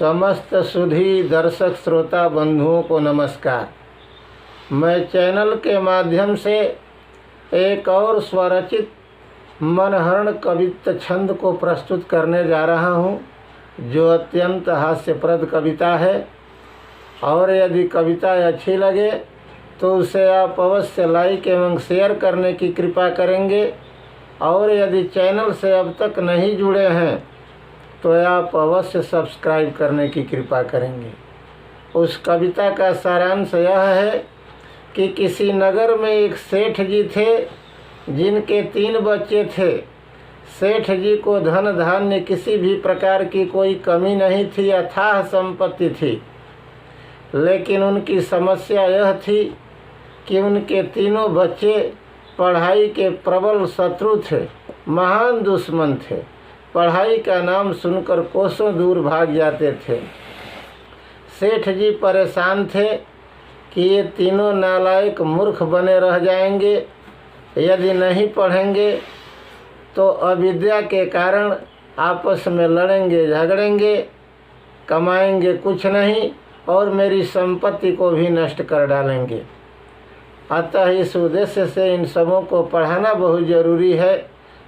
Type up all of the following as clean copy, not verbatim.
समस्त सुधी दर्शक श्रोता बंधुओं को नमस्कार। मैं चैनल के माध्यम से एक और स्वरचित मनहरण कवित्त छंद को प्रस्तुत करने जा रहा हूँ, जो अत्यंत हास्यप्रद कविता है। और यदि कविता अच्छी लगे तो उसे आप अवश्य लाइक एवं शेयर करने की कृपा करेंगे। और यदि चैनल से अब तक नहीं जुड़े हैं तो आप अवश्य सब्सक्राइब करने की कृपा करेंगे। उस कविता का सारांश यह है कि किसी नगर में एक सेठ जी थे, जिनके 3 बच्चे थे। सेठ जी को धन धान्य किसी भी प्रकार की कोई कमी नहीं थी, अथाह संपत्ति थी। लेकिन उनकी समस्या यह थी कि उनके तीनों बच्चे पढ़ाई के प्रबल शत्रु थे, महान दुश्मन थे। पढ़ाई का नाम सुनकर कोसों दूर भाग जाते थे। सेठ जी परेशान थे कि ये तीनों नालायक मूर्ख बने रह जाएंगे। यदि नहीं पढ़ेंगे तो अविद्या के कारण आपस में लड़ेंगे झगड़ेंगे, कमाएंगे कुछ नहीं और मेरी संपत्ति को भी नष्ट कर डालेंगे। अतः इस उद्देश्य से इन सबों को पढ़ाना बहुत ज़रूरी है।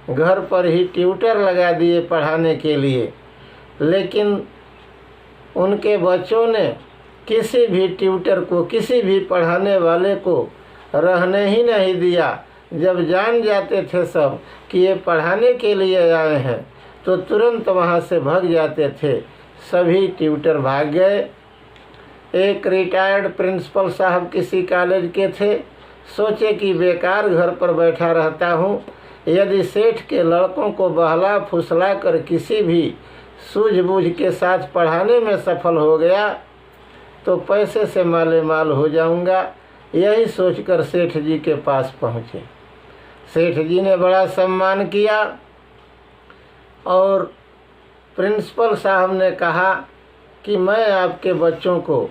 घर पर ही ट्यूटर लगा दिए पढ़ाने के लिए, लेकिन उनके बच्चों ने किसी भी ट्यूटर को, किसी भी पढ़ाने वाले को रहने ही नहीं दिया। जब जान जाते थे सब कि ये पढ़ाने के लिए आए हैं तो तुरंत वहाँ से भाग जाते थे। सभी ट्यूटर भाग गए। एक रिटायर्ड प्रिंसिपल साहब किसी कॉलेज के थे। सोचे कि बेकार घर पर बैठा रहता हूँ, यदि सेठ के लड़कों को बहला फुसला कर किसी भी सूझबूझ के साथ पढ़ाने में सफल हो गया तो पैसे से माले माल हो जाऊंगा। यही सोचकर सेठ जी के पास पहुँचे। सेठ जी ने बड़ा सम्मान किया और प्रिंसिपल साहब ने कहा कि मैं आपके बच्चों को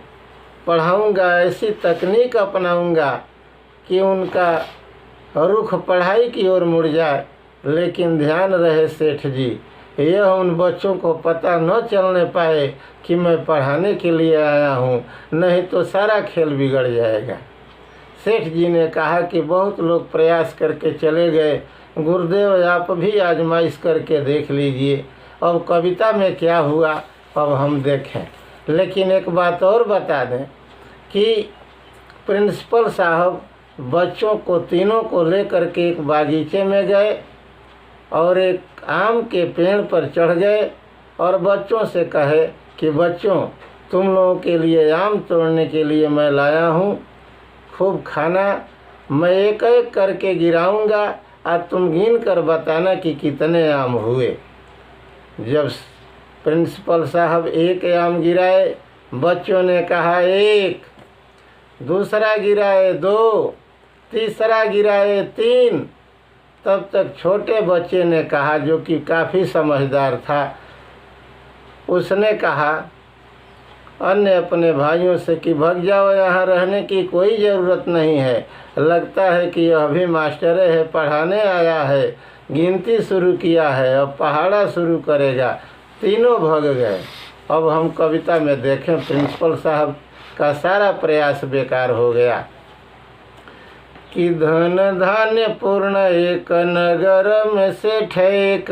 पढ़ाऊंगा, ऐसी तकनीक अपनाऊंगा कि उनका रुख पढ़ाई की ओर मुड़ जाए। लेकिन ध्यान रहे सेठ जी, यह उन बच्चों को पता न चलने पाए कि मैं पढ़ाने के लिए आया हूँ, नहीं तो सारा खेल बिगड़ जाएगा। सेठ जी ने कहा कि बहुत लोग प्रयास करके चले गए, गुरुदेव आप भी आजमाइश करके देख लीजिए। अब कविता में क्या हुआ अब हम देखें। लेकिन एक बात और बता दें कि प्रिंसिपल साहब बच्चों को तीनों को लेकर के एक बागीचे में गए और एक आम के पेड़ पर चढ़ गए और बच्चों से कहे कि बच्चों, तुम लोगों के लिए आम तोड़ने के लिए मैं लाया हूँ, खूब खाना। मैं एक एक करके गिराऊंगा और तुम गिन कर बताना कि कितने आम हुए। जब प्रिंसिपल साहब एक आम गिराए, बच्चों ने कहा 1, दूसरा गिराए 2, तीसरा गिराए 3। तब तक छोटे बच्चे ने कहा, जो कि काफ़ी समझदार था, उसने कहा अन्य अपने भाइयों से कि भाग जाओ, यहाँ रहने की कोई ज़रूरत नहीं है। लगता है कि यह भी मास्टर है, पढ़ाने आया है, गिनती शुरू किया है, अब पहाड़ा शुरू करेगा। तीनों भाग गए। अब हम कविता में देखें, प्रिंसिपल साहब का सारा प्रयास बेकार हो गया कि धन धान्य पूर्ण एक नगर में से ठेक,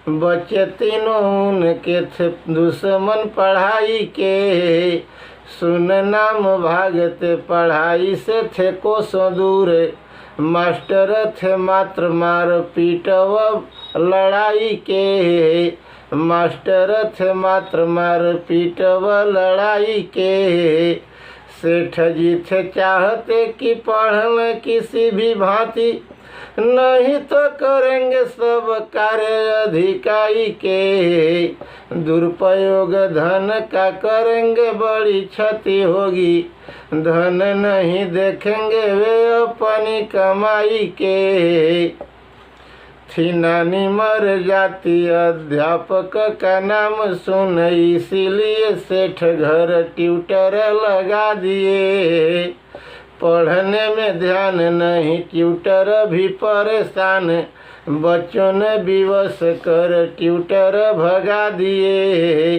बच्चे तीनों उनके थे दुश्मन पढ़ाई के। सुन नाम भागते पढ़ाई से थे कोसों दूर, मास्टर थे मात्र मार पीट व लड़ाई के। मास्टर थे मात्र मार पीट व लड़ाई के। सेठ जी थे चाहते कि पढ़ लें किसी भी भांति, नहीं तो करेंगे सब कार्य अधिकारी के। दुरुपयोग धन का करेंगे बड़ी क्षति होगी, धन नहीं देखेंगे वे अपनी कमाई के। थी नानी मर जाती अध्यापक का नाम सुन, इसीलिए सेठ घर ट्यूटर लगा दिए। पढ़ने में ध्यान नहीं, ट्यूटर भी परेशान, बच्चों ने विवश कर ट्यूटर भगा दिए।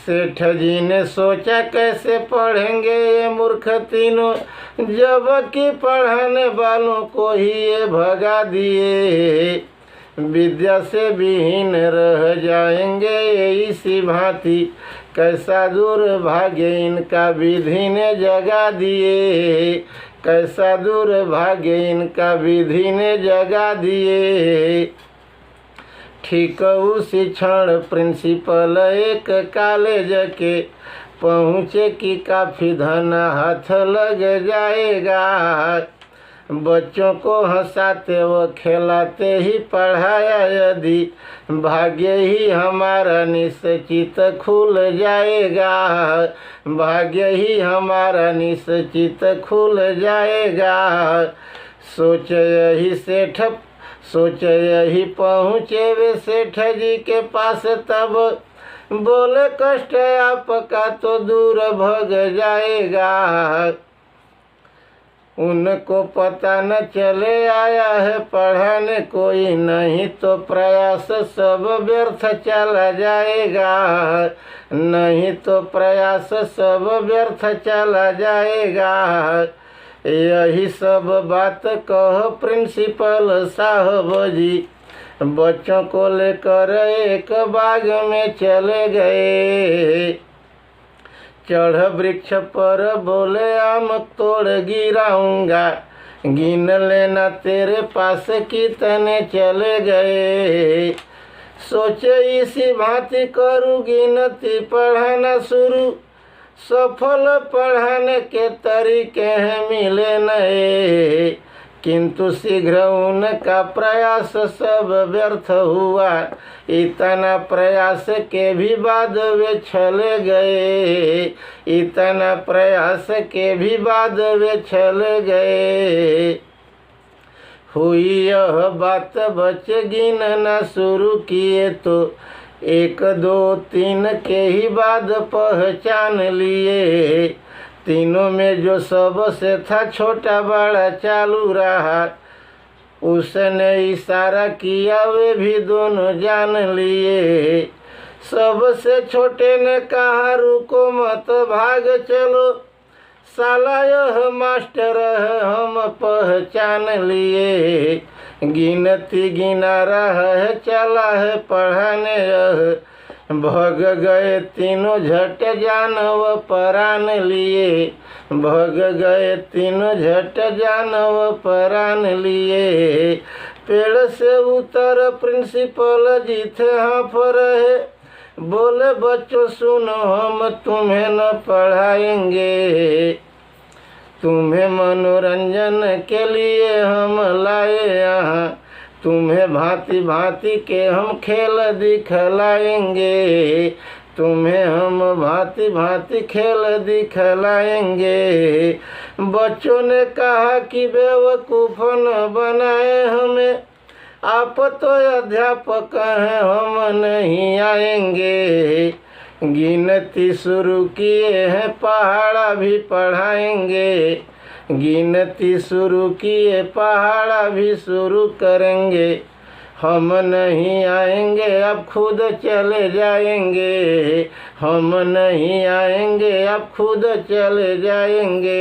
सेठ जी ने सोचा कैसे पढ़ेंगे ये मूर्ख तीनों, जबकि पढ़ाने वालों को ही ये भगा दिए। विद्या से विहीन रह जाएंगे इसी भांति, कैसा दुर्भाग्य इनका विधि ने जगा दिए। कैसा दुर्भाग्य इनका विधि ने जगा दिए। ठीक उसी क्षण प्रिंसिपल एक कॉलेज के पहुँचे कि काफ़ी धन हाथ लग जाएगा। बच्चों को हंसाते व खिलाते ही पढ़ाया यदि, भाग्य ही हमारा निश्चित खुल जाएगा। भाग्य ही हमारा निश्चित खुल जाएगा। सोच यही पहुँचे वे सेठ जी के पास, तब बोले कष्ट आपका तो दूर भग जाएगा। उनको पता न चले आया है पढ़ाने कोई, नहीं तो प्रयास सब व्यर्थ चला जाएगा। नहीं तो प्रयास सब व्यर्थ चला जाएगा। यही सब बात कह प्रिंसिपल साहब जी बच्चों को लेकर एक बाग में चले गए। चढ़ वृक्ष पर बोले आम तोड़ गिराऊंगा, गिन लेना तेरे पास कितने चले गए। सोचे इसी भांति करूँ गिनती पढ़ाना शुरू, सफल पढ़ाने के तरीके हैं मिले नए। किंतु शीघ्र उनका प्रयास सब व्यर्थ हुआ, इतना प्रयास के भी बाद वे चले गए। इतना प्रयास के भी बाद वे चले गए। हुई यह बात बच्चे गिनना शुरू किए तो 1 2 3 के ही बाद पहचान लिए। तीनों में जो सबसे था छोटा बड़ा चालू रहा, उसने इशारा किया वे भी दोनों जान लिए। सबसे छोटे ने कहा रुको मत भाग चलो, साला यह मास्टर है हम पहचान लिए। गिनती गिना रहा है चला है पढ़ाने यह, भग गए तीनों झट जान व परान लिए। भग गए तीनों झट जान व परान लिए। पेड़ से उतर प्रिंसिपल जी थे हाँफ रहे, बोले बच्चों सुनो हम तुम्हें न पढ़ाएंगे, तुम्हें मनोरंजन के लिए हम लाए यहाँ। तुम्हें भांति भांति के हम खेल दिखलाएंगे, तुम्हें हम भांति भांति खेल दिखलाएंगे। बच्चों ने कहा कि बेवकूफ़ न बनाए हमें, आप तो अध्यापक हैं हम नहीं आएंगे। गिनती शुरू किए हैं पहाड़ा भी पढ़ाएंगे, गिनती शुरू किए पहाड़ा भी शुरू करेंगे। हम नहीं आएंगे अब खुद चले जाएंगे, हम नहीं आएंगे अब खुद चले जाएंगे।